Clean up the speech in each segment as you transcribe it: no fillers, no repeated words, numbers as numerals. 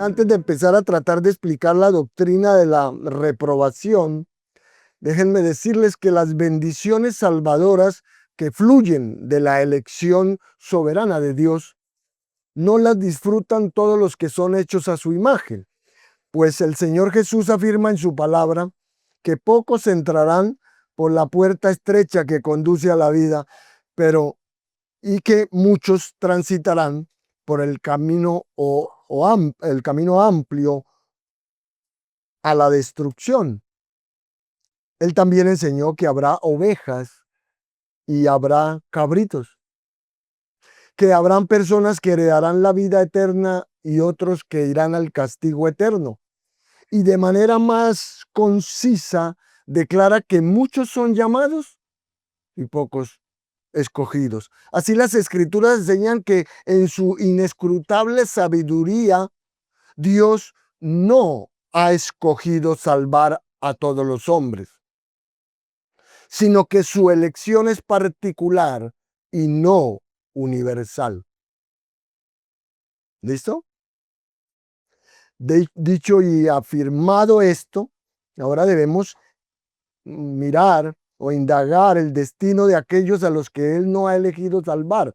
Antes de empezar a tratar de explicar la doctrina de la reprobación, déjenme decirles que las bendiciones salvadoras que fluyen de la elección soberana de Dios no las disfrutan todos los que son hechos a su imagen, pues el Señor Jesús afirma en su palabra que pocos entrarán por la puerta estrecha que conduce a la vida, y que muchos transitarán por el camino el camino amplio a la destrucción. Él también enseñó que habrá ovejas y habrá cabritos, que habrán personas que heredarán la vida eterna y otros que irán al castigo eterno. Y de manera más concisa declara que muchos son llamados y pocos escogidos. Así las escrituras enseñan que en su inescrutable sabiduría Dios no ha escogido salvar a todos los hombres, sino que su elección es particular y no universal. ¿Listo? Dicho y afirmado esto, ahora debemos mirar o indagar el destino de aquellos a los que Él no ha elegido salvar.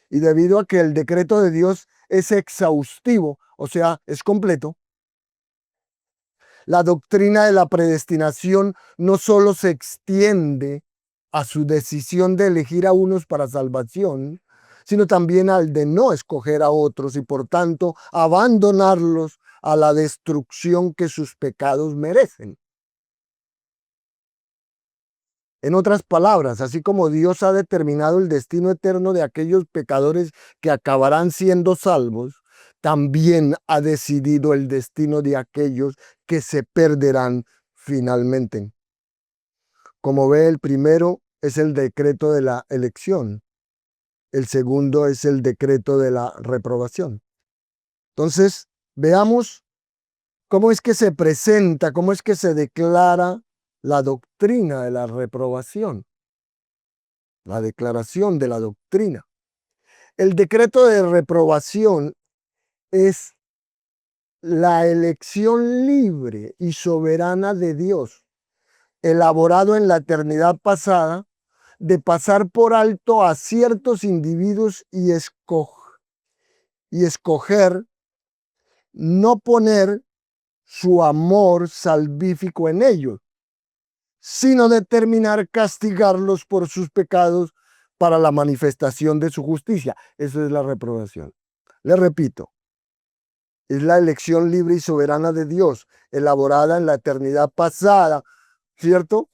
Y debido a que el decreto de Dios es exhaustivo, o sea, es completo, la doctrina de la predestinación no solo se extiende a su decisión de elegir a unos para salvación, sino también al de no escoger a otros y por tanto abandonarlos a la destrucción que sus pecados merecen. En otras palabras, así como Dios ha determinado el destino eterno de aquellos pecadores que acabarán siendo salvos, también ha decidido el destino de aquellos que se perderán finalmente. Como ve, el primero es el decreto de la elección, el segundo es el decreto de la reprobación. Entonces, veamos cómo es que se presenta, cómo es que se declara la doctrina de la reprobación. La declaración de la doctrina. El decreto de reprobación es la elección libre y soberana de Dios, elaborado en la eternidad pasada, de pasar por alto a ciertos individuos y escoger no poner su amor salvífico en ellos, sino determinar castigarlos por sus pecados para la manifestación de su justicia. Eso es la reprobación. Le repito, es la elección libre y soberana de Dios, elaborada en la eternidad pasada, ¿cierto?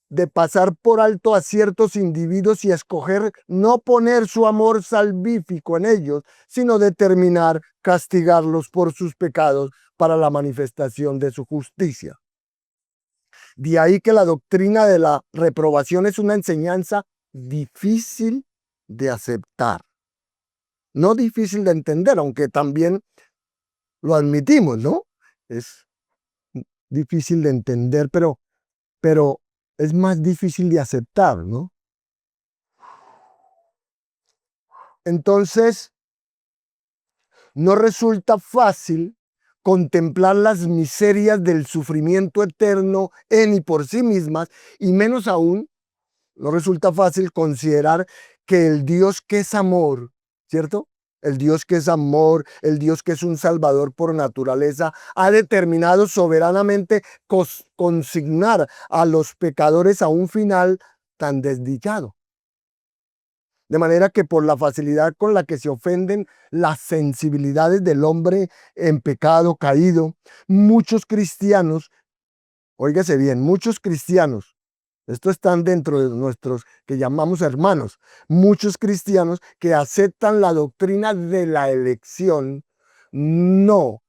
De pasar por alto a ciertos individuos y escoger no poner su amor salvífico en ellos, sino determinar castigarlos por sus pecados para la manifestación de su justicia. De ahí que la doctrina de la reprobación es una enseñanza difícil de aceptar. No difícil de entender, aunque también lo admitimos, ¿no? Es difícil de entender, pero es más difícil de aceptar, ¿no? Entonces, no resulta fácil contemplar las miserias del sufrimiento eterno en y por sí mismas, y menos aún, no resulta fácil considerar que el Dios que es amor, ¿cierto? El Dios que es amor, el Dios que es un salvador por naturaleza, ha determinado soberanamente consignar a los pecadores a un final tan desdichado. De manera que por la facilidad con la que se ofenden las sensibilidades del hombre en pecado caído, muchos cristianos, óigase bien, muchos cristianos, estos están dentro de nuestros que llamamos hermanos, muchos cristianos que aceptan la doctrina de la elección, no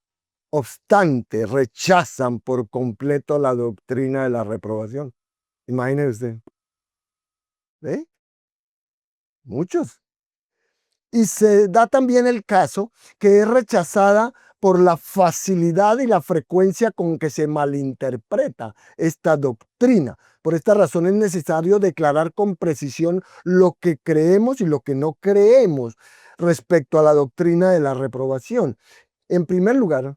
obstante, rechazan por completo la doctrina de la reprobación. Imagínese usted. ¿Eh? Muchos. Y se da también el caso que es rechazada por la facilidad y la frecuencia con que se malinterpreta esta doctrina. Por esta razón es necesario declarar con precisión lo que creemos y lo que no creemos respecto a la doctrina de la reprobación. En primer lugar,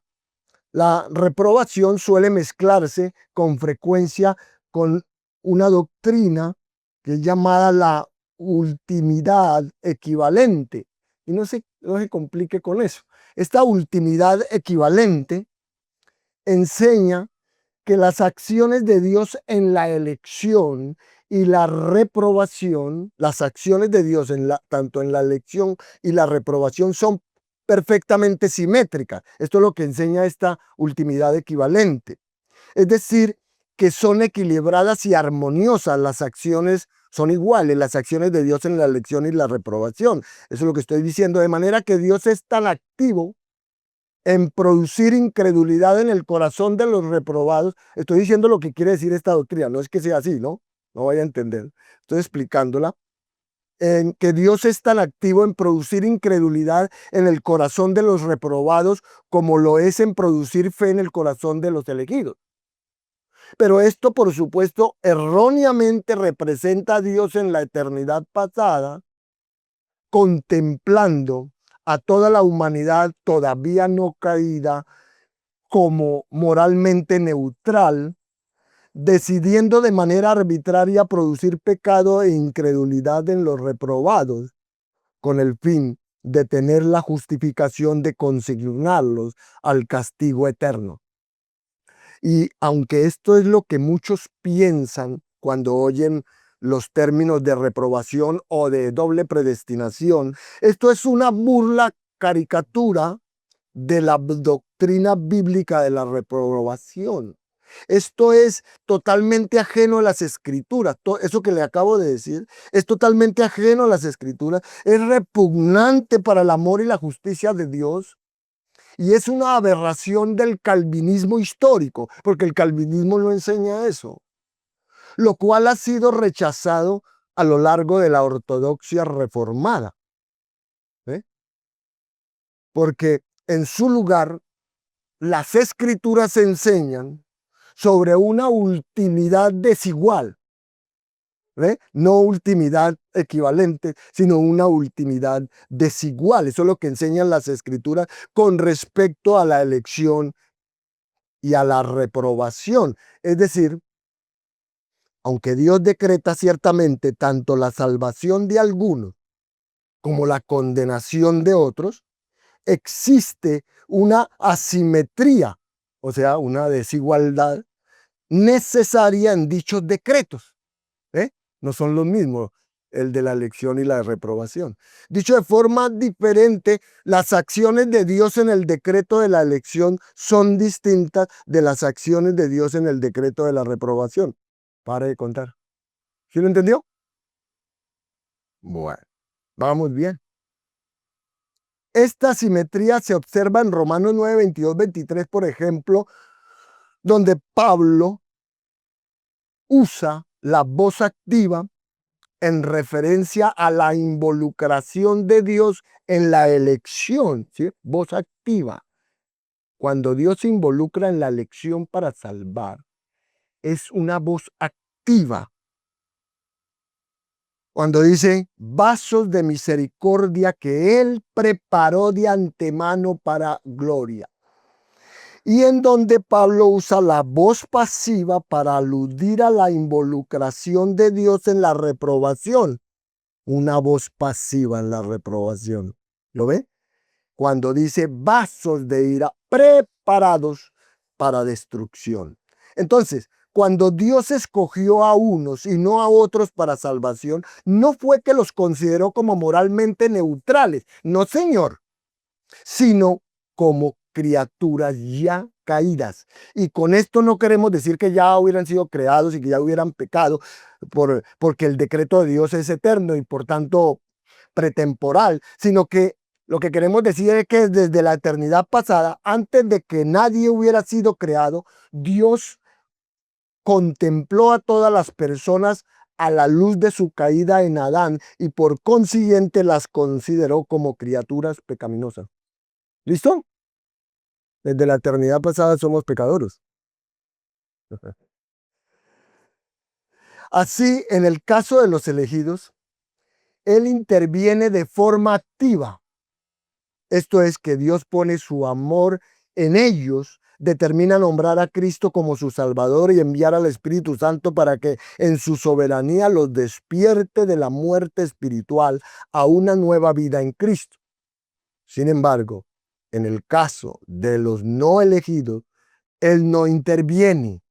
La reprobación suele mezclarse con frecuencia con una doctrina que es llamada la ultimidad equivalente. Y no se complique con eso. Esta ultimidad equivalente enseña que las acciones de Dios en la elección y la reprobación, las acciones de Dios tanto en la elección y la reprobación son perfectamente simétricas. Esto es lo que enseña esta ultimidad equivalente. Es decir, que son equilibradas y armoniosas, las acciones son iguales, las acciones de Dios en la elección y la reprobación. Eso es lo que estoy diciendo, de manera que Dios es tan activo en producir incredulidad en el corazón de los reprobados. Estoy diciendo lo que quiere decir esta doctrina, no es que sea así, ¿no? No vaya a entender. Estoy explicándola. En que Dios es tan activo en producir incredulidad en el corazón de los reprobados como lo es en producir fe en el corazón de los elegidos. Pero esto, por supuesto, erróneamente representa a Dios en la eternidad pasada, contemplando a toda la humanidad todavía no caída como moralmente neutral, decidiendo de manera arbitraria producir pecado e incredulidad en los reprobados, con el fin de tener la justificación de consignarlos al castigo eterno. Y aunque esto es lo que muchos piensan cuando oyen los términos de reprobación o de doble predestinación, esto es una burla caricatura de la doctrina bíblica de la reprobación. Esto es totalmente ajeno a las escrituras. Eso que le acabo de decir es totalmente ajeno a las escrituras. Es repugnante para el amor y la justicia de Dios. Y es una aberración del calvinismo histórico, porque el calvinismo no enseña eso, lo cual ha sido rechazado a lo largo de la ortodoxia reformada. ¿Eh? Porque en su lugar, las escrituras enseñan sobre una ultimidad desigual, ¿eh? No ultimidad equivalente, sino una ultimidad desigual. Eso es lo que enseñan las escrituras con respecto a la elección y a la reprobación. Es decir, aunque Dios decreta ciertamente tanto la salvación de algunos como la condenación de otros, existe una asimetría, o sea, una desigualdad necesaria en dichos decretos. ¿Eh? No son los mismos, el de la elección y la reprobación. Dicho de forma diferente, las acciones de Dios en el decreto de la elección son distintas de las acciones de Dios en el decreto de la reprobación. Pare de contar. ¿Sí lo entendió? Bueno, vamos bien. Esta simetría se observa en Romanos 9, 22, 23, por ejemplo, donde Pablo usa la voz activa en referencia a la involucración de Dios en la elección, ¿sí? Voz activa. Cuando Dios se involucra en la elección para salvar, es una voz activa. Cuando dice vasos de misericordia que Él preparó de antemano para gloria. Y en donde Pablo usa la voz pasiva para aludir a la involucración de Dios en la reprobación. Una voz pasiva en la reprobación. ¿Lo ve? Cuando dice vasos de ira preparados para destrucción. Entonces, cuando Dios escogió a unos y no a otros para salvación, no fue que los consideró como moralmente neutrales, no señor, sino como criaturas ya caídas. Y con esto no queremos decir que ya hubieran sido creados y que ya hubieran pecado, porque el decreto de Dios es eterno y por tanto pretemporal, sino que lo que queremos decir es que desde la eternidad pasada, antes de que nadie hubiera sido creado, Dios contempló a todas las personas a la luz de su caída en Adán y por consiguiente las consideró como criaturas pecaminosas. ¿Listo? Desde la eternidad pasada somos pecadores. Así, en el caso de los elegidos, Él interviene de forma activa. Esto es que Dios pone su amor en ellos determina nombrar a Cristo como su Salvador y enviar al Espíritu Santo para que en su soberanía los despierte de la muerte espiritual a una nueva vida en Cristo. Sin embargo, en el caso de los no elegidos, Él no interviene,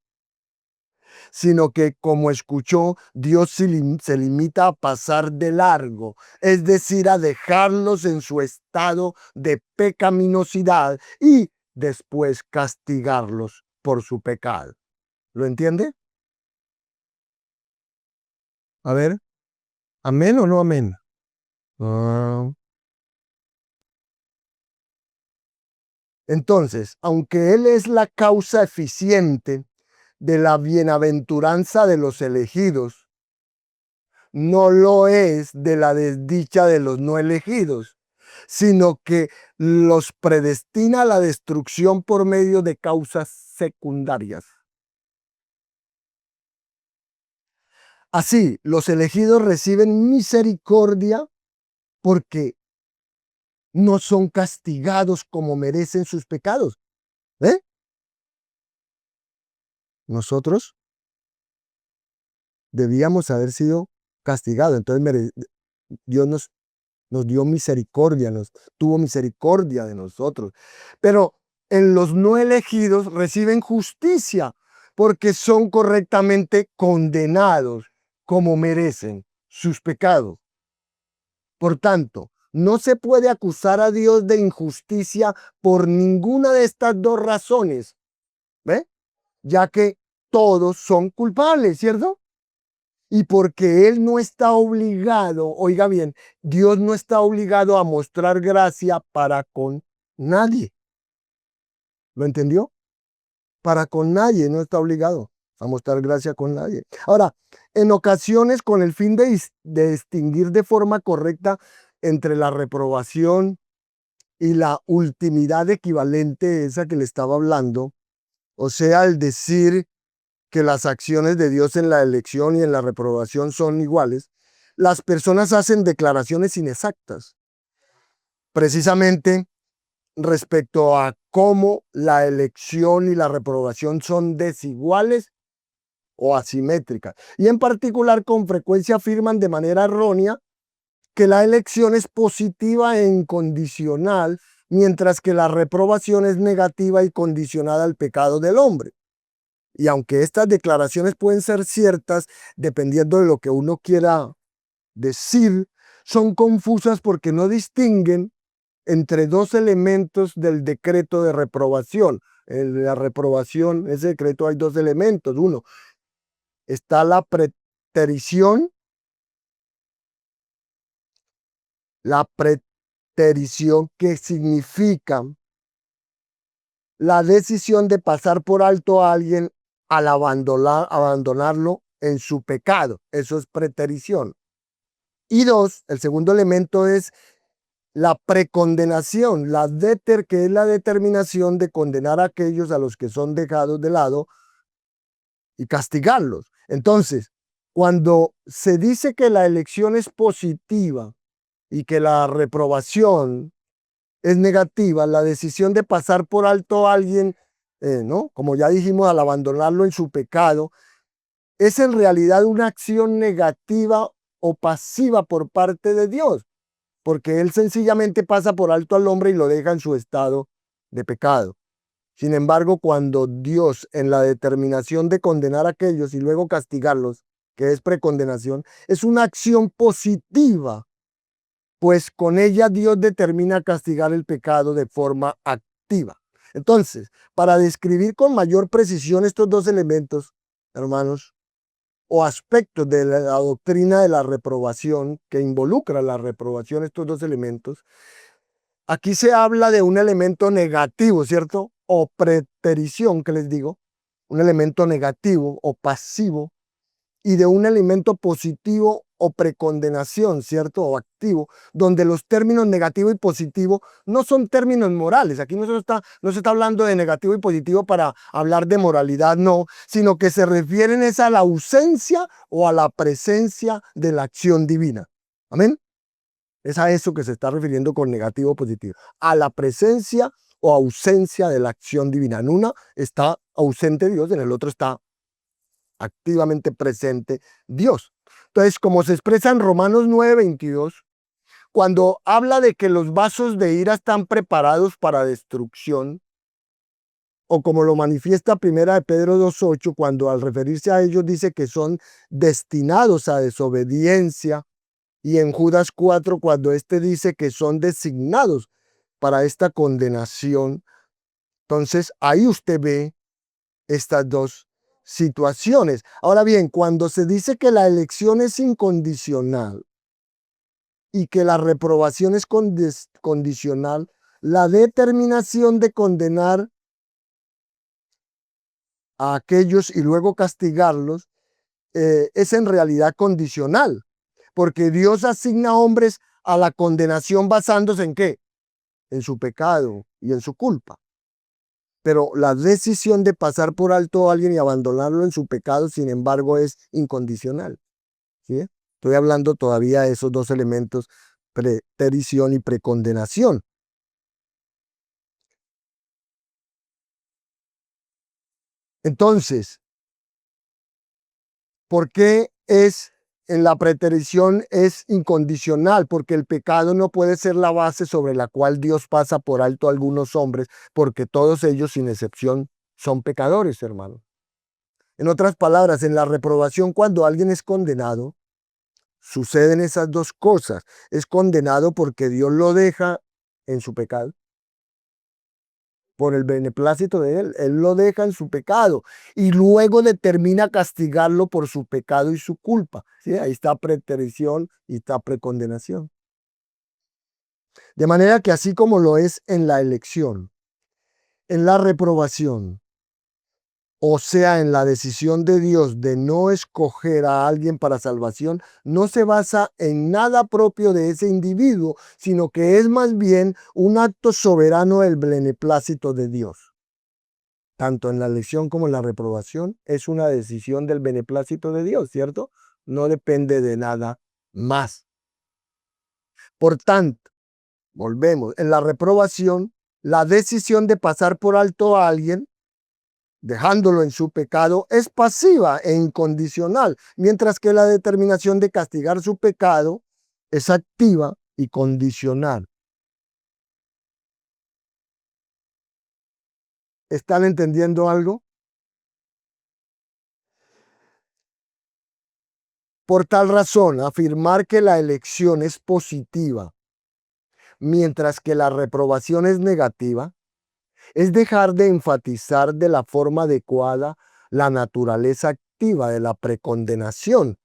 sino que, como escuchó, Dios se limita a pasar de largo, es decir, a dejarlos en su estado de pecaminosidad y después castigarlos por su pecado. ¿Lo entiende? A ver, ¿amén o no amén? Entonces, aunque Él es la causa eficiente de la bienaventuranza de los elegidos, no lo es de la desdicha de los no elegidos, sino que los predestina a la destrucción por medio de causas secundarias. Así, los elegidos reciben misericordia porque no son castigados como merecen sus pecados. ¿Eh? Nosotros debíamos haber sido castigados. Entonces Dios nos dio misericordia, tuvo misericordia de nosotros. Pero en los no elegidos reciben justicia porque son correctamente condenados como merecen sus pecados. Por tanto, no se puede acusar a Dios de injusticia por ninguna de estas dos razones, ¿ve? Ya que todos son culpables, ¿cierto? Y porque Él no está obligado, oiga bien, Dios no está obligado a mostrar gracia para con nadie. ¿Lo entendió? Para con nadie, no está obligado a mostrar gracia con nadie. Ahora, en ocasiones, con el fin de distinguir de forma correcta entre la reprobación y la ultimidad equivalente, esa que le estaba hablando, o sea, al decir que las acciones de Dios en la elección y en la reprobación son iguales, las personas hacen declaraciones inexactas, precisamente respecto a cómo la elección y la reprobación son desiguales o asimétricas. Y en particular, con frecuencia afirman de manera errónea que la elección es positiva e incondicional, mientras que la reprobación es negativa y condicionada al pecado del hombre. Y aunque estas declaraciones pueden ser ciertas, dependiendo de lo que uno quiera decir, son confusas porque no distinguen entre dos elementos del decreto de reprobación. En la reprobación, ese decreto hay dos elementos. Uno, está la preterición. La preterición, que significa la decisión de pasar por alto a alguien al abandonarlo en su pecado. Eso es preterición. Y dos, el segundo elemento es la precondenación, que es la determinación de condenar a aquellos a los que son dejados de lado y castigarlos. Entonces, cuando se dice que la elección es positiva y que la reprobación es negativa, la decisión de pasar por alto a alguien, ¿no? Como ya dijimos, al abandonarlo en su pecado, es en realidad una acción negativa o pasiva por parte de Dios, porque Él sencillamente pasa por alto al hombre y lo deja en su estado de pecado. Sin embargo, cuando Dios, en la determinación de condenar a aquellos y luego castigarlos, que es precondenación, es una acción positiva, pues con ella Dios determina castigar el pecado de forma activa. Entonces, para describir con mayor precisión estos dos elementos, hermanos, o aspectos de la doctrina de la reprobación, que involucra la reprobación, estos dos elementos, aquí se habla de un elemento negativo, ¿cierto? O preterición, que les digo, un elemento negativo o pasivo, y de un elemento positivo o precondenación, ¿cierto? O activo, donde los términos negativo y positivo no son términos morales. Aquí no se está hablando de negativo y positivo para hablar de moralidad, no, sino que se refieren es a la ausencia o a la presencia de la acción divina. Amén. Es a eso que se está refiriendo con negativo o positivo, a la presencia o ausencia de la acción divina. En una está ausente Dios, en el otro está activamente presente Dios. Entonces, como se expresa en Romanos 9:22, cuando habla de que los vasos de ira están preparados para destrucción, o como lo manifiesta primera de Pedro 2:8, cuando al referirse a ellos dice que son destinados a desobediencia, y en Judas 4, cuando éste dice que son designados para esta condenación. Entonces, ahí usted ve estas dos situaciones. Ahora bien, cuando se dice que la elección es incondicional y que la reprobación es condicional, la determinación de condenar a aquellos y luego castigarlos es en realidad condicional, porque Dios asigna a hombres a la condenación basándose en qué, en su pecado y en su culpa. Pero la decisión de pasar por alto a alguien y abandonarlo en su pecado, sin embargo, es incondicional. ¿Sí? Estoy hablando todavía de esos dos elementos, preterición y precondenación. Entonces, ¿por qué es en la preterición es incondicional? Porque el pecado no puede ser la base sobre la cual Dios pasa por alto a algunos hombres, porque todos ellos, sin excepción, son pecadores, hermano. En otras palabras, en la reprobación, cuando alguien es condenado, suceden esas dos cosas. Es condenado porque Dios lo deja en su pecado, por el beneplácito de Él. Él lo deja en su pecado y luego determina castigarlo por su pecado y su culpa. ¿Sí? Ahí está preterición y está precondenación. De manera que así como lo es en la elección, en la reprobación, o sea, en la decisión de Dios de no escoger a alguien para salvación, no se basa en nada propio de ese individuo, sino que es más bien un acto soberano del beneplácito de Dios. Tanto en la elección como en la reprobación, es una decisión del beneplácito de Dios, ¿cierto? No depende de nada más. Por tanto, volvemos, en la reprobación, la decisión de pasar por alto a alguien dejándolo en su pecado, es pasiva e incondicional, mientras que la determinación de castigar su pecado es activa y condicional. ¿Están entendiendo algo? Por tal razón, afirmar que la elección es positiva, mientras que la reprobación es negativa, es dejar de enfatizar de la forma adecuada la naturaleza activa de la precondenación,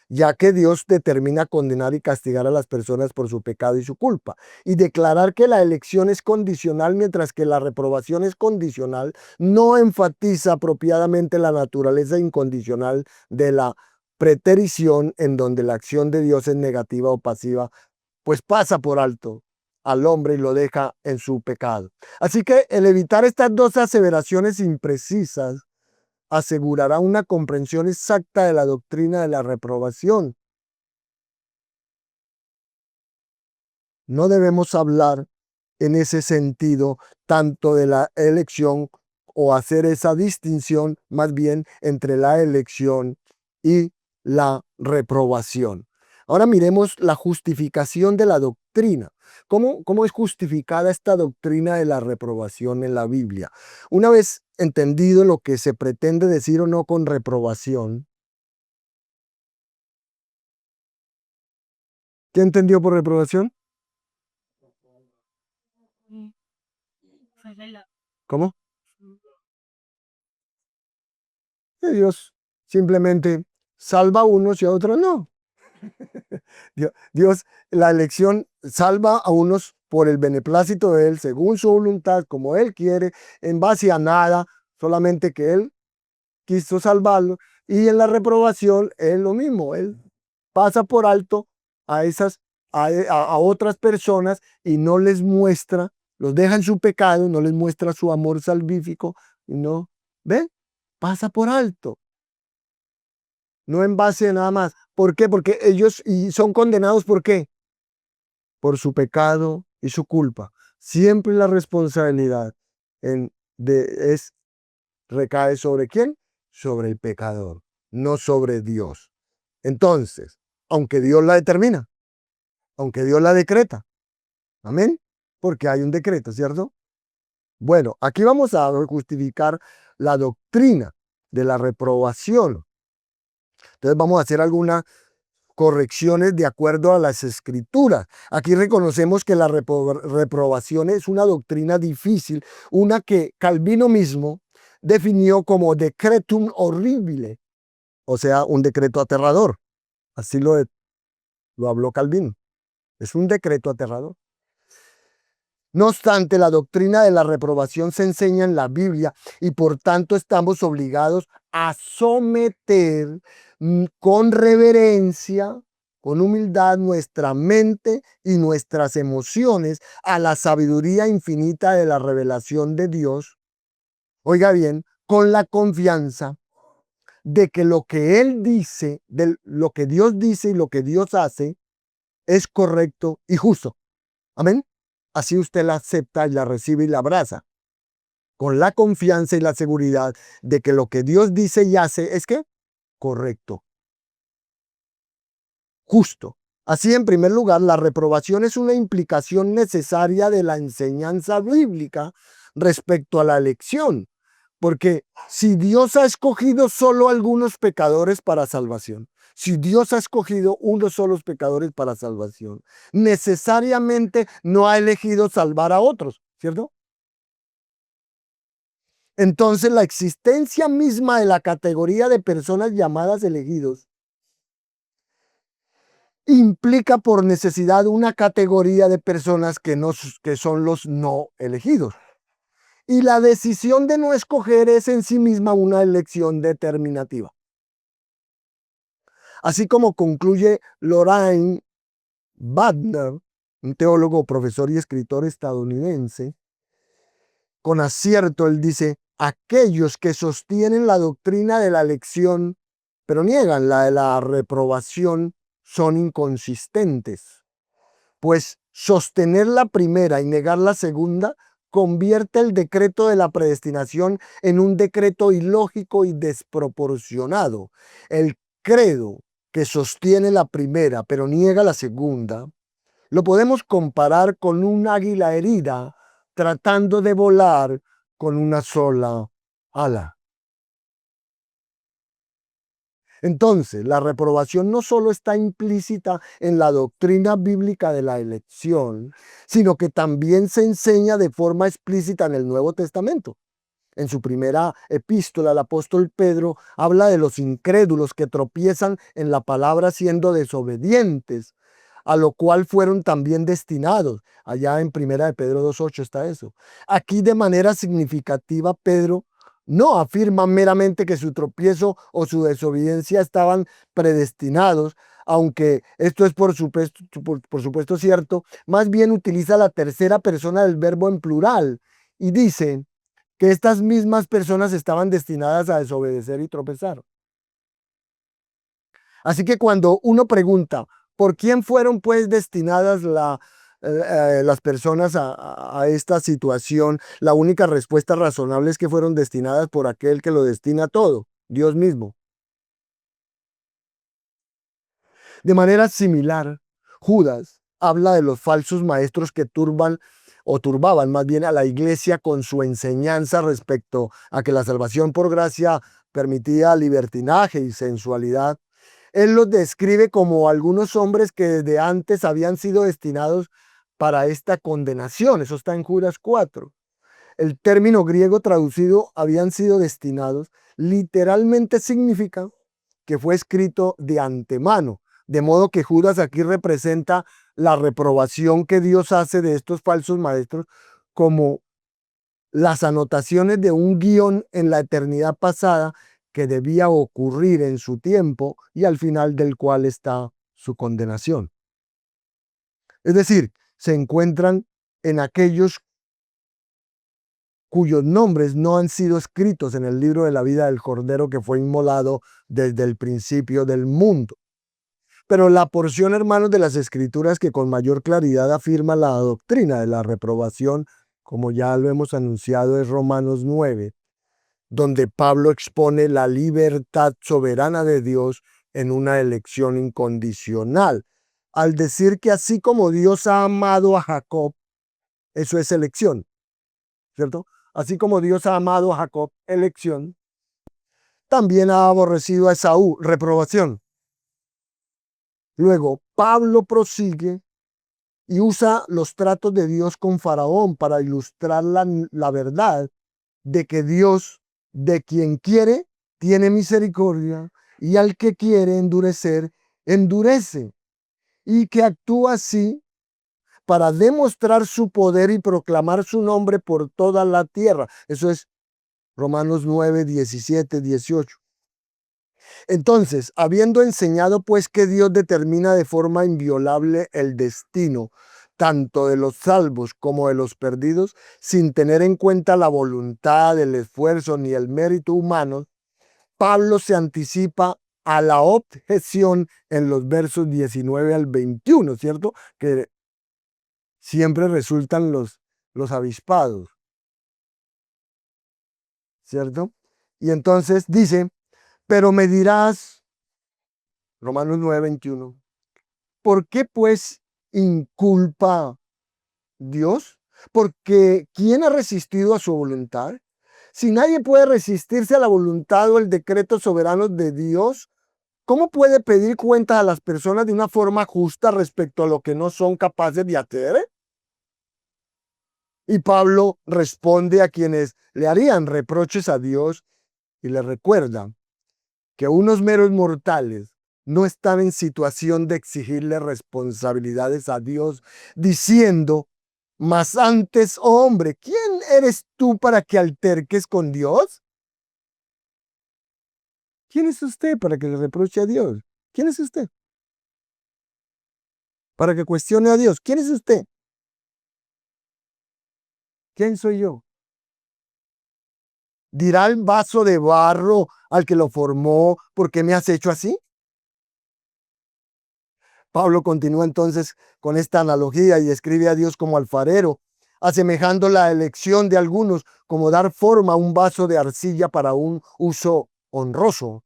ya que Dios determina condenar y castigar a las personas por su pecado y su culpa. Y declarar que la elección es condicional mientras que la reprobación es condicional, no enfatiza apropiadamente la naturaleza incondicional de la preterición, en donde la acción de Dios es negativa o pasiva, pues pasa por alto al hombre y lo deja en su pecado. Así que el evitar estas dos aseveraciones imprecisas asegurará una comprensión exacta de la doctrina de la reprobación. No debemos hablar en ese sentido tanto de la elección o hacer esa distinción más bien entre la elección y la reprobación. Ahora miremos la justificación de la doctrina. ¿Cómo es justificada esta doctrina de la reprobación en la Biblia? Una vez entendido lo que se pretende decir o no con reprobación, ¿qué entendió por reprobación? ¿Cómo? Que Dios simplemente salva a unos y a otros no. Dios, la elección salva a unos por el beneplácito de Él, según su voluntad, como Él quiere, en base a nada, solamente que Él quiso salvarlo. Y en la reprobación es lo mismo, Él pasa por alto a esas, a otras personas y no les muestra, los deja en su pecado, no les muestra su amor salvífico, y no, ¿ven? Pasa por alto. No en base a nada más. ¿Por qué? Porque ellos y son condenados, ¿por qué? Por su pecado y su culpa. Siempre la responsabilidad es recae sobre quién? Sobre el pecador, no sobre Dios. Entonces, aunque Dios la determina, aunque Dios la decreta, amén, porque hay un decreto, ¿cierto? Bueno, aquí vamos a justificar la doctrina de la reprobación. Entonces vamos a hacer algunas correcciones de acuerdo a las escrituras. Aquí reconocemos que la reprobación es una doctrina difícil, una que Calvino mismo definió como decretum horribile, o sea, un decreto aterrador. Así lo habló Calvino. Es un decreto aterrador. No obstante, la doctrina de la reprobación se enseña en la Biblia y por tanto estamos obligados a someter con reverencia, con humildad nuestra mente y nuestras emociones a la sabiduría infinita de la revelación de Dios. Oiga bien, con la confianza de que lo que Él dice, de lo que Dios dice y lo que Dios hace es correcto y justo. Amén. Así usted la acepta y la recibe y la abraza, con la confianza y la seguridad de que lo que Dios dice y hace es ¿qué? Correcto, justo. Así, en primer lugar, la reprobación es una implicación necesaria de la enseñanza bíblica respecto a la elección, porque si Dios ha escogido solo algunos pecadores para salvación, si Dios ha escogido unos solos pecadores para salvación, necesariamente no ha elegido salvar a otros, ¿cierto? Entonces, la existencia misma de la categoría de personas llamadas elegidos implica por necesidad una categoría de personas que son los no elegidos. Y la decisión de no escoger es en sí misma una elección determinativa. Así como concluye Loraine Badner, un teólogo, profesor y escritor estadounidense, con acierto él dice, aquellos que sostienen la doctrina de la elección, pero niegan la de la reprobación, son inconsistentes, pues sostener la primera y negar la segunda convierte el decreto de la predestinación en un decreto ilógico y desproporcionado. El credo que sostiene la primera pero niega la segunda, lo podemos comparar con un águila herida tratando de volar con una sola ala. Entonces, la reprobación no solo está implícita en la doctrina bíblica de la elección, sino que también se enseña de forma explícita en el Nuevo Testamento. En su primera epístola, el apóstol Pedro habla de los incrédulos que tropiezan en la palabra siendo desobedientes, a lo cual fueron también destinados. Allá en primera de Pedro 2.8 está eso. Aquí de manera significativa Pedro no afirma meramente que su tropiezo o su desobediencia estaban predestinados, aunque esto es por supuesto cierto, más bien utiliza la tercera persona del verbo en plural y dice que estas mismas personas estaban destinadas a desobedecer y tropezar. Así que cuando uno pregunta, ¿por quién fueron pues destinadas las personas a esta situación? La única respuesta razonable es que fueron destinadas por aquel que lo destina todo, Dios mismo. De manera similar, Judas habla de los falsos maestros que turban o turbaban más bien a la iglesia con su enseñanza respecto a que la salvación por gracia permitía libertinaje y sensualidad. Él los describe como algunos hombres que desde antes habían sido destinados para esta condenación. Eso está en Judas 4. El término griego traducido habían sido destinados literalmente significa que fue escrito de antemano. De modo que Judas aquí representa la reprobación que Dios hace de estos falsos maestros como las anotaciones de un guión en la eternidad pasada que debía ocurrir en su tiempo y al final del cual está su condenación. Es decir, se encuentran en aquellos cuyos nombres no han sido escritos en el libro de la vida del Cordero que fue inmolado desde el principio del mundo. Pero la porción, hermanos, de las Escrituras que con mayor claridad afirma la doctrina de la reprobación como ya lo hemos anunciado, es Romanos 9, donde Pablo expone la libertad soberana de Dios en una elección incondicional, al decir que así como Dios ha amado a Jacob, eso es elección, ¿cierto? Así como Dios ha amado a Jacob, elección, también ha aborrecido a Esaú, reprobación. Luego, Pablo prosigue y usa los tratos de Dios con Faraón para ilustrar la verdad de que Dios, de quien quiere, tiene misericordia, y al que quiere endurecer, endurece, y que actúa así para demostrar su poder y proclamar su nombre por toda la tierra. Eso es Romanos 9, 17, 18. Entonces, habiendo enseñado pues que Dios determina de forma inviolable el destino, tanto de los salvos como de los perdidos, sin tener en cuenta la voluntad, el esfuerzo ni el mérito humano, Pablo se anticipa a la objeción en los versos 19 al 21, ¿cierto? Que siempre resultan los avispados, ¿cierto? Y entonces dice, pero me dirás, Romanos 9, 21, ¿por qué pues inculpa Dios? Porque ¿quién ha resistido a su voluntad? Si nadie puede resistirse a la voluntad o el decreto soberano de Dios, ¿cómo puede pedir cuentas a las personas de una forma justa respecto a lo que no son capaces de hacer? Y Pablo responde a quienes le harían reproches a Dios y le recuerda que unos meros mortales no están en situación de exigirle responsabilidades a Dios, diciendo, mas antes, oh hombre, ¿quién eres tú para que alterques con Dios? ¿Quién es usted para que le reproche a Dios? ¿Quién es usted? Para que cuestione a Dios. ¿Quién es usted? ¿Quién soy yo? ¿Dirá el vaso de barro al que lo formó, ¿por qué me has hecho así? Pablo continúa entonces con esta analogía y escribe a Dios como alfarero, asemejando la elección de algunos como dar forma a un vaso de arcilla para un uso honroso,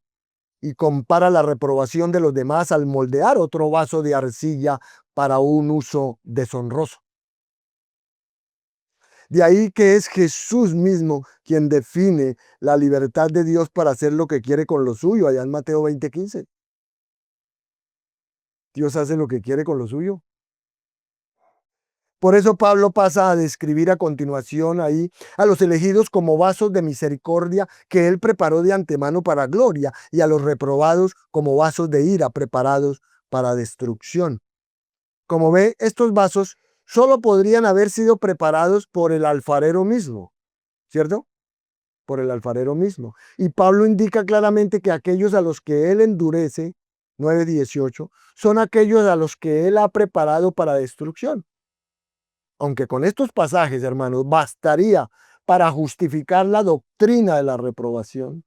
y compara la reprobación de los demás al moldear otro vaso de arcilla para un uso deshonroso. De ahí que es Jesús mismo quien define la libertad de Dios para hacer lo que quiere con lo suyo, allá en Mateo 20:15. Dios hace lo que quiere con lo suyo. Por eso Pablo pasa a describir a continuación ahí a los elegidos como vasos de misericordia que él preparó de antemano para gloria, y a los reprobados como vasos de ira preparados para destrucción. Como ve, estos vasos solo podrían haber sido preparados por el alfarero mismo, ¿cierto? Por el alfarero mismo. Y Pablo indica claramente que aquellos a los que él endurece, 9:18, son aquellos a los que él ha preparado para destrucción. Aunque con estos pasajes, hermanos, bastaría para justificar la doctrina de la reprobación.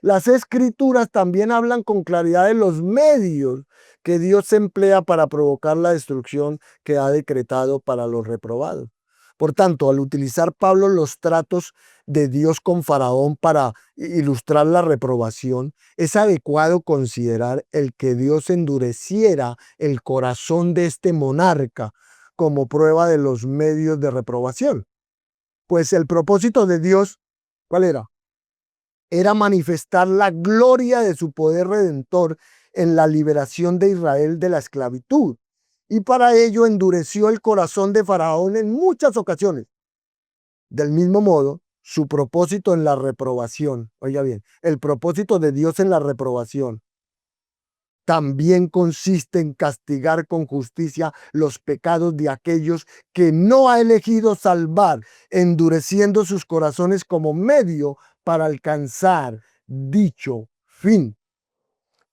Las escrituras también hablan con claridad de los medios que Dios emplea para provocar la destrucción que ha decretado para los reprobados. Por tanto, al utilizar Pablo los tratos de Dios con Faraón para ilustrar la reprobación, es adecuado considerar el que Dios endureciera el corazón de este monarca como prueba de los medios de reprobación. Pues el propósito de Dios, ¿cuál era? Era manifestar la gloria de su poder redentor en la liberación de Israel de la esclavitud. Y para ello endureció el corazón de Faraón en muchas ocasiones. Del mismo modo, su propósito en la reprobación, oiga bien, el propósito de Dios en la reprobación también consiste en castigar con justicia los pecados de aquellos que no ha elegido salvar, endureciendo sus corazones como medio para alcanzar dicho fin.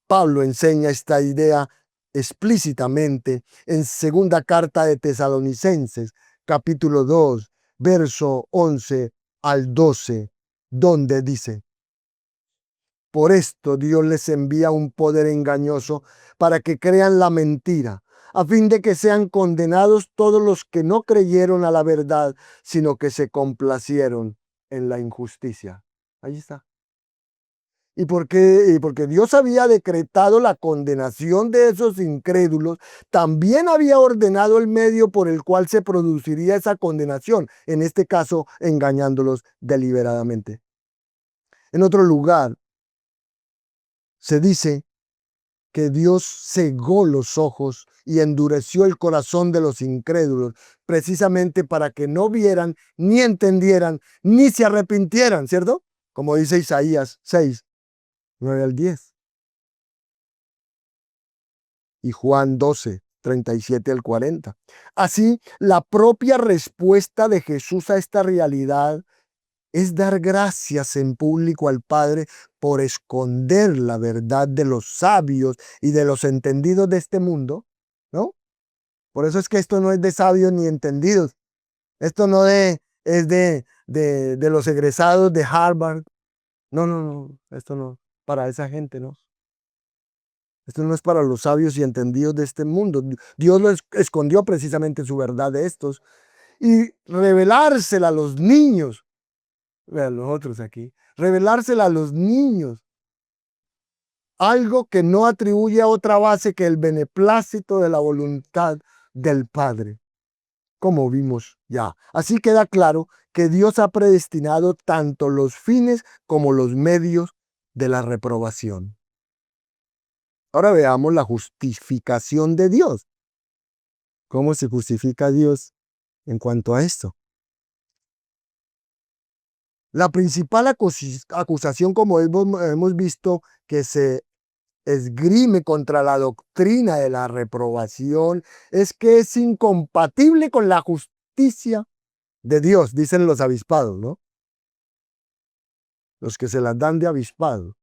Pablo enseña esta idea explícitamente en segunda carta de Tesalonicenses, capítulo 2, verso 11 al 12, donde dice: por esto Dios les envía un poder engañoso para que crean la mentira, a fin de que sean condenados todos los que no creyeron a la verdad, sino que se complacieron en la injusticia. Ahí está. ¿Y por qué? Porque Dios había decretado la condenación de esos incrédulos, también había ordenado el medio por el cual se produciría esa condenación, en este caso engañándolos deliberadamente. En otro lugar, se dice que Dios cegó los ojos y endureció el corazón de los incrédulos, precisamente para que no vieran, ni entendieran, ni se arrepintieran, ¿cierto? Como dice Isaías 6, 9 al 10. Y Juan 12, 37 al 40. Así, la propia respuesta de Jesús a esta realidad es dar gracias en público al Padre por esconder la verdad de los sabios y de los entendidos de este mundo, ¿no? Por eso es que esto no es de sabios ni entendidos. Esto no es de los egresados de Harvard. No, no, no. Esto no. Para esa gente, no. Esto no es para los sabios y entendidos de este mundo. Dios lo escondió precisamente su verdad de estos y revelársela a los niños. Vean los otros aquí. Revelársela a los niños. Algo que no atribuye a otra base que el beneplácito de la voluntad del Padre, como vimos ya. Así queda claro que Dios ha predestinado tanto los fines como los medios de la reprobación. Ahora veamos la justificación de Dios. ¿Cómo se justifica Dios en cuanto a esto? La principal acusación, como hemos visto, que se esgrime contra la doctrina de la reprobación, es que es incompatible con la justicia de Dios, dicen los avispados, ¿no? Los que se las dan de avispado.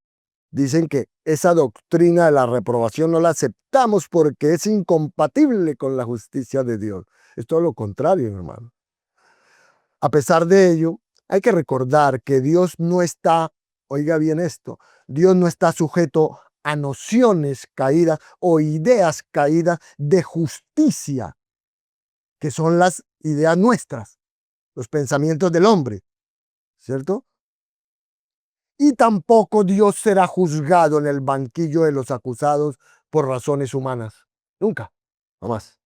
Dicen que esa doctrina de la reprobación no la aceptamos porque es incompatible con la justicia de Dios. Es todo lo contrario, hermano. A pesar de ello, hay que recordar que Dios no está, oiga bien esto, Dios no está sujeto a nociones caídas o ideas caídas de justicia, que son las ideas nuestras, los pensamientos del hombre, ¿cierto? Y tampoco Dios será juzgado en el banquillo de los acusados por razones humanas. Nunca, jamás.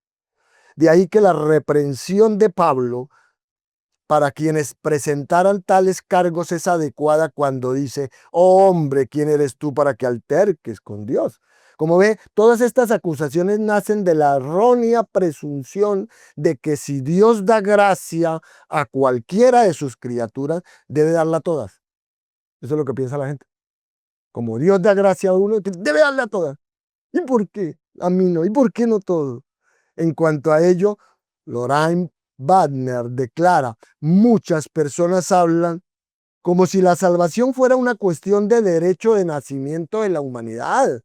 De ahí que la reprensión de Pablo para quienes presentaran tales cargos es adecuada cuando dice, oh, hombre, ¿quién eres tú para que alterques con Dios? Como ve, todas estas acusaciones nacen de la errónea presunción de que si Dios da gracia a cualquiera de sus criaturas, debe darla a todas. Eso es lo que piensa la gente. Como Dios da gracia a uno, debe darle a todas. ¿Y por qué? A mí no. ¿Y por qué no todo? En cuanto a ello, Loraine Wagner declara, muchas personas hablan como si la salvación fuera una cuestión de derecho de nacimiento de la humanidad,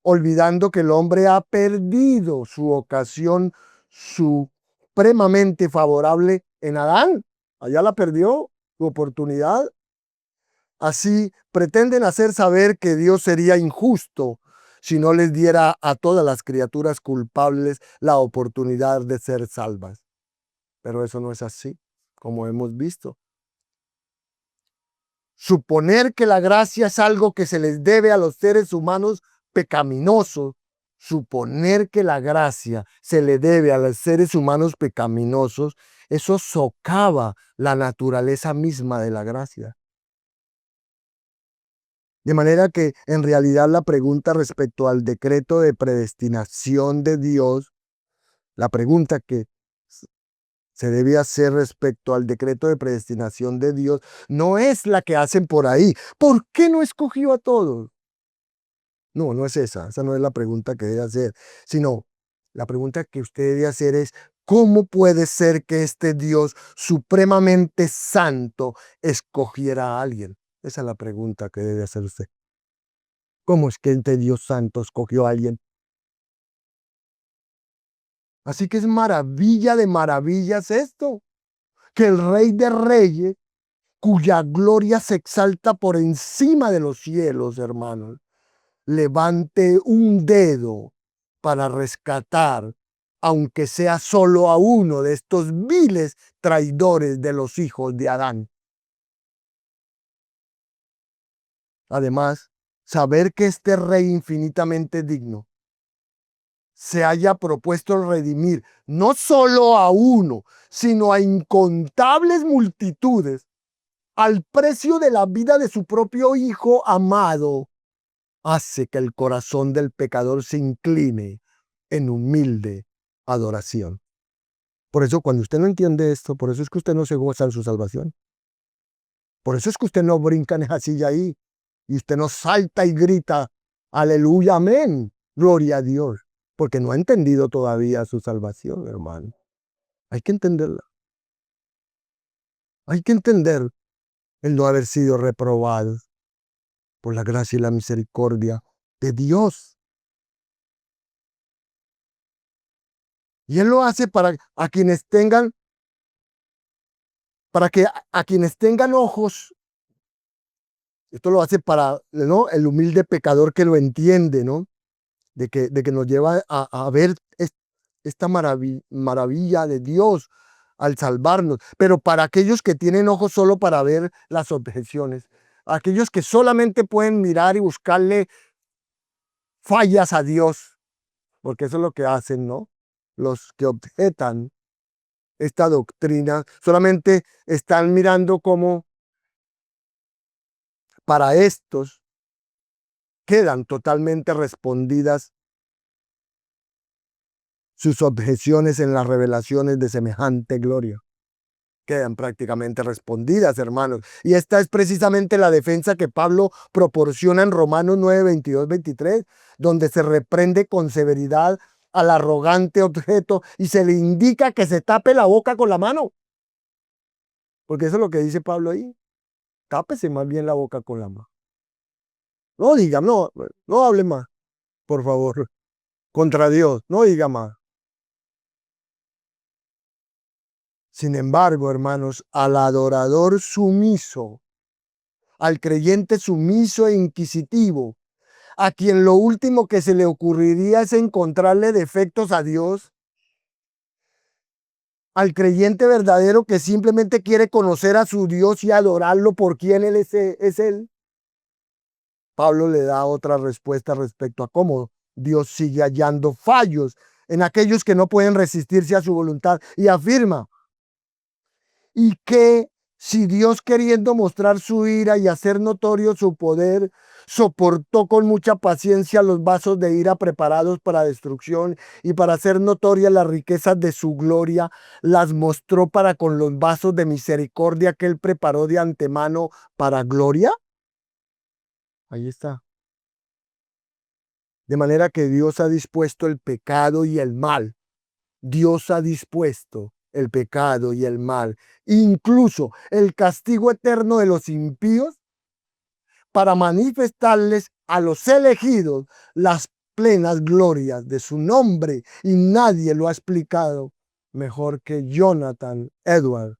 olvidando que el hombre ha perdido su ocasión supremamente favorable en Adán. Allá la perdió, su oportunidad. Así pretenden hacer saber que Dios sería injusto si no les diera a todas las criaturas culpables la oportunidad de ser salvas. Pero eso no es así, como hemos visto. Suponer que la gracia es algo que se les debe a los seres humanos pecaminosos, suponer que la gracia se le debe a los seres humanos pecaminosos, eso socava la naturaleza misma de la gracia. De manera que en realidad la pregunta respecto al decreto de predestinación de Dios, la pregunta que se debe hacer respecto al decreto de predestinación de Dios, no es la que hacen por ahí. ¿Por qué no escogió a todos? No, no es esa no es la pregunta que debe hacer, sino la pregunta que usted debe hacer es, ¿cómo puede ser que este Dios supremamente santo escogiera a alguien? Esa es la pregunta que debe hacer usted. ¿Cómo es que este Dios santo escogió a alguien? Así que es maravilla de maravillas esto, que el Rey de Reyes, cuya gloria se exalta por encima de los cielos, hermanos, levante un dedo para rescatar, aunque sea solo a uno de estos viles traidores de los hijos de Adán. Además, saber que este Rey infinitamente digno se haya propuesto redimir no solo a uno, sino a incontables multitudes al precio de la vida de su propio Hijo amado, hace que el corazón del pecador se incline en humilde adoración. Por eso, cuando usted no entiende esto, por eso es que usted no se goza en su salvación. Por eso es que usted no brinca en esa silla ahí y usted no salta y grita, aleluya, amén, gloria a Dios, porque no ha entendido todavía su salvación, hermano. Hay que entenderla. Hay que entender el no haber sido reprobado por la gracia y la misericordia de Dios. Y Él lo hace para a quienes tengan, para que a quienes tengan ojos, esto lo hace para, ¿no?, el humilde pecador que lo entiende, ¿no? De que nos lleva a ver esta maravilla de Dios al salvarnos. Pero para aquellos que tienen ojos solo para ver las objeciones, aquellos que solamente pueden mirar y buscarle fallas a Dios, porque eso es lo que hacen, ¿no? Los que objetan esta doctrina solamente están mirando cómo para estos quedan totalmente respondidas sus objeciones en las revelaciones de semejante gloria. Quedan prácticamente respondidas, hermanos. Y esta es precisamente la defensa que Pablo proporciona en Romanos 9, 22, 23, donde se reprende con severidad al arrogante objeto y se le indica que se tape la boca con la mano. Porque eso es lo que dice Pablo ahí. Tápese más bien la boca con la mano. No diga, no hable más, por favor. Contra Dios, no diga más. Sin embargo, hermanos, al adorador sumiso, al creyente sumiso e inquisitivo, a quien lo último que se le ocurriría es encontrarle defectos a Dios, al creyente verdadero que simplemente quiere conocer a su Dios y adorarlo por quien Él es Él, Pablo le da otra respuesta respecto a cómo Dios sigue hallando fallos en aquellos que no pueden resistirse a su voluntad y afirma, y que si Dios, queriendo mostrar su ira y hacer notorio su poder, soportó con mucha paciencia los vasos de ira preparados para destrucción y para hacer notorias las riquezas de su gloria, las mostró para con los vasos de misericordia que Él preparó de antemano para gloria. Ahí está. De manera que Dios ha dispuesto el pecado y el mal. Dios ha dispuesto el pecado y el mal, incluso el castigo eterno de los impíos, para manifestarles a los elegidos las plenas glorias de su nombre. Y nadie lo ha explicado mejor que Jonathan Edwards.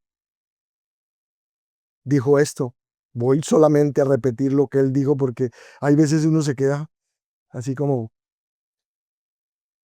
Dijo esto. Voy solamente a repetir lo que él dijo porque hay veces uno se queda así como,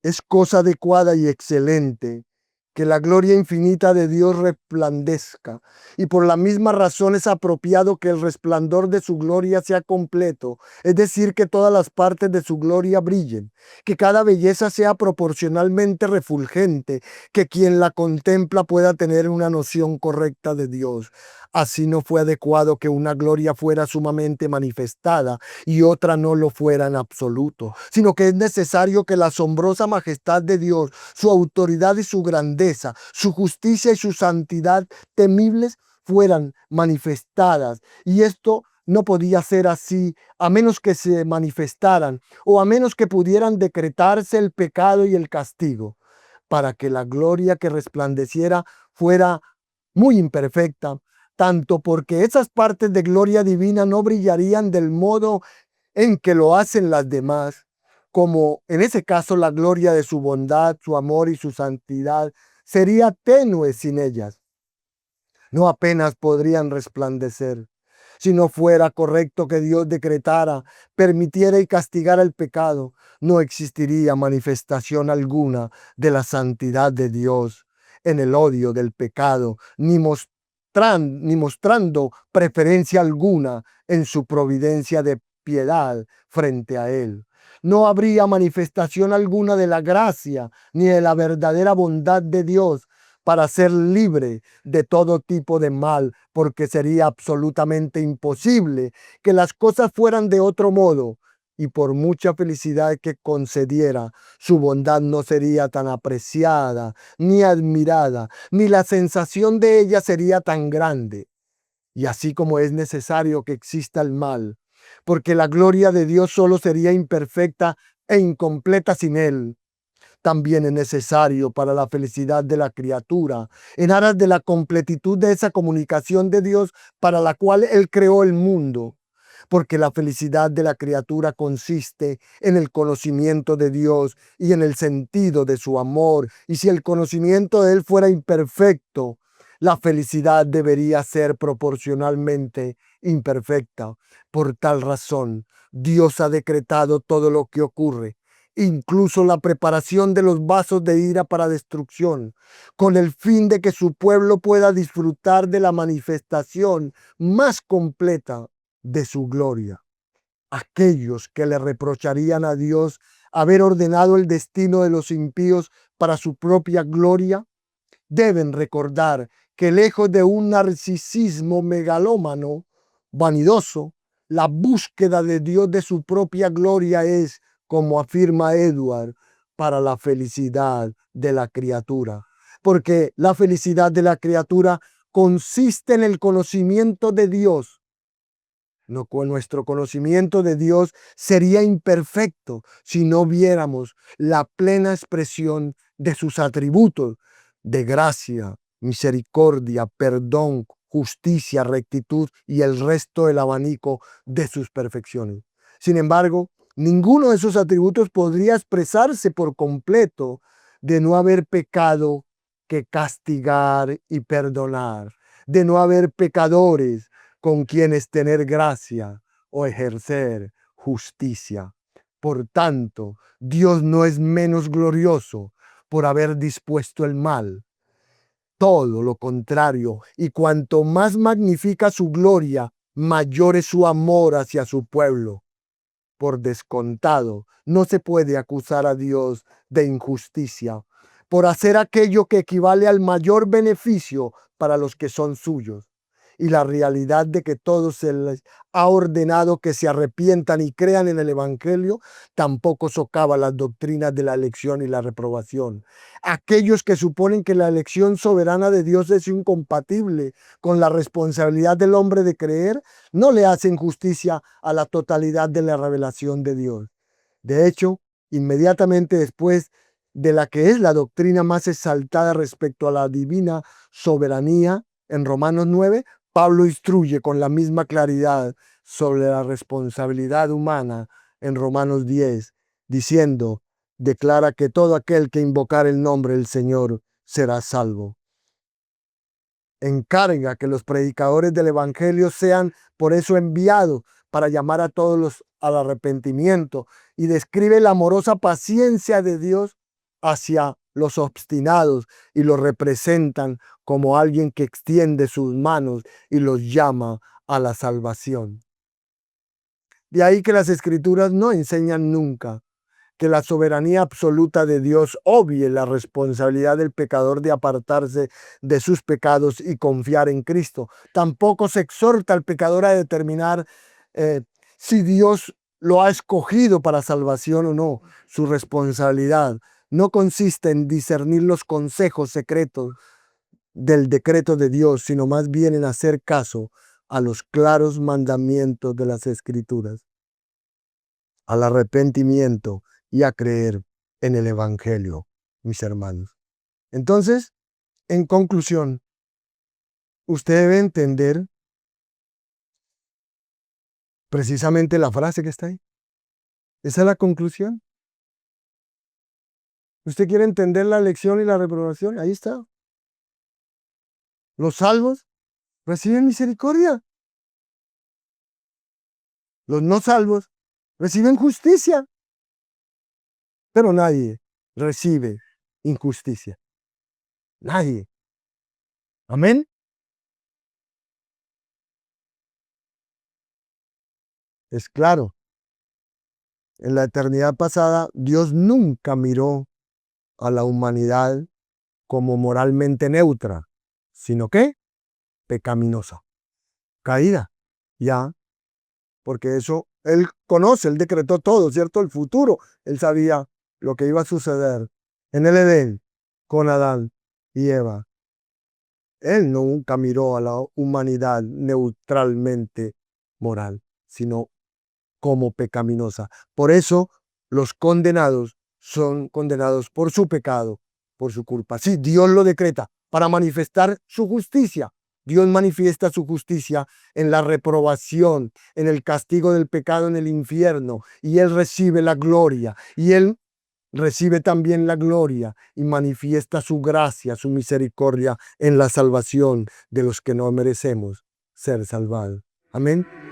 es cosa adecuada y excelente que la gloria infinita de Dios resplandezca, y por la misma razón es apropiado que el resplandor de su gloria sea completo, es decir, que todas las partes de su gloria brillen, que cada belleza sea proporcionalmente refulgente, que quien la contempla pueda tener una noción correcta de Dios. Así no fue adecuado que una gloria fuera sumamente manifestada y otra no lo fuera en absoluto, sino que es necesario que la asombrosa majestad de Dios, su autoridad y su grandeza, su justicia y su santidad temibles fueran manifestadas. Y esto no podía ser así a menos que se manifestaran o a menos que pudieran decretarse el pecado y el castigo, para que la gloria que resplandeciera fuera muy imperfecta, tanto porque esas partes de gloria divina no brillarían del modo en que lo hacen las demás, como en ese caso la gloria de su bondad, su amor y su santidad sería tenue sin ellas. No apenas podrían resplandecer, Si no fuera correcto que Dios decretara, permitiera y castigara el pecado, no existiría manifestación alguna de la santidad de Dios en el odio del pecado, ni mostrando preferencia alguna en su providencia de piedad frente a él. No habría manifestación alguna de la gracia ni de la verdadera bondad de Dios para ser libre de todo tipo de mal, porque sería absolutamente imposible que las cosas fueran de otro modo. Y por mucha felicidad que concediera, su bondad no sería tan apreciada ni admirada, ni la sensación de ella sería tan grande. Y así como es necesario que exista el mal, porque la gloria de Dios solo sería imperfecta e incompleta sin él, también es necesario para la felicidad de la criatura, en aras de la completitud de esa comunicación de Dios para la cual Él creó el mundo. Porque la felicidad de la criatura consiste en el conocimiento de Dios y en el sentido de su amor. Y si el conocimiento de Él fuera imperfecto, la felicidad debería ser proporcionalmente imperfecta. Por tal razón, Dios ha decretado todo lo que ocurre, incluso la preparación de los vasos de ira para destrucción, con el fin de que su pueblo pueda disfrutar de la manifestación más completa de su gloria. Aquellos que le reprocharían a Dios haber ordenado el destino de los impíos para su propia gloria, deben recordar que lejos de un narcisismo megalómano, vanidoso, la búsqueda de Dios de su propia gloria es, como afirma Edward, para la felicidad de la criatura. Porque la felicidad de la criatura consiste en el conocimiento de Dios. No, nuestro conocimiento de Dios sería imperfecto si no viéramos la plena expresión de sus atributos de gracia, misericordia, perdón, justicia, rectitud y el resto del abanico de sus perfecciones. Sin embargo, ninguno de esos atributos podría expresarse por completo de no haber pecado que castigar y perdonar, de no haber pecadores con quienes tener gracia o ejercer justicia. Por tanto, Dios no es menos glorioso por haber dispuesto el mal. Todo lo contrario, y cuanto más magnifica su gloria, mayor es su amor hacia su pueblo. Por descontado, no se puede acusar a Dios de injusticia por hacer aquello que equivale al mayor beneficio para los que son suyos. Y la realidad de que todos se les ha ordenado que se arrepientan y crean en el Evangelio tampoco socava las doctrinas de la elección y la reprobación. Aquellos que suponen que la elección soberana de Dios es incompatible con la responsabilidad del hombre de creer, no le hacen justicia a la totalidad de la revelación de Dios. De hecho, inmediatamente después de la que es la doctrina más exaltada respecto a la divina soberanía, en Romanos 9, Pablo instruye con la misma claridad sobre la responsabilidad humana en Romanos 10, diciendo, declara que todo aquel que invocar el nombre del Señor será salvo. Encarga que los predicadores del Evangelio sean por eso enviados para llamar a todos al arrepentimiento, y describe la amorosa paciencia de Dios hacia los obstinados y los representan como alguien que extiende sus manos y los llama a la salvación. De ahí que las Escrituras no enseñan nunca que la soberanía absoluta de Dios obvie la responsabilidad del pecador de apartarse de sus pecados y confiar en Cristo. Tampoco se exhorta al pecador a determinar si Dios lo ha escogido para salvación o no. Su responsabilidad no consiste en discernir los consejos secretos del decreto de Dios, sino más bien en hacer caso a los claros mandamientos de las Escrituras, al arrepentimiento y a creer en el Evangelio, mis hermanos. Entonces, en conclusión, usted debe entender precisamente la frase que está ahí. Esa es la conclusión. ¿Usted quiere entender la elección y la reprobación? Ahí está. Los salvos reciben misericordia. Los no salvos reciben justicia, pero nadie recibe injusticia. Nadie. Amén. Es claro. En la eternidad pasada, Dios nunca miró a la humanidad como moralmente neutra, sino que pecaminosa, caída. Ya, porque eso, Él conoce, Él decretó todo, ¿cierto? El futuro. Él sabía lo que iba a suceder en el Edén con Adán y Eva. Él nunca miró a la humanidad neutralmente moral, sino como pecaminosa. Por eso los condenados son condenados por su pecado, por su culpa. Sí, Dios lo decreta para manifestar su justicia. Dios manifiesta su justicia en la reprobación, en el castigo del pecado en el infierno, y Él recibe la gloria, y Él recibe también la gloria y manifiesta su gracia, su misericordia en la salvación de los que no merecemos ser salvados. Amén.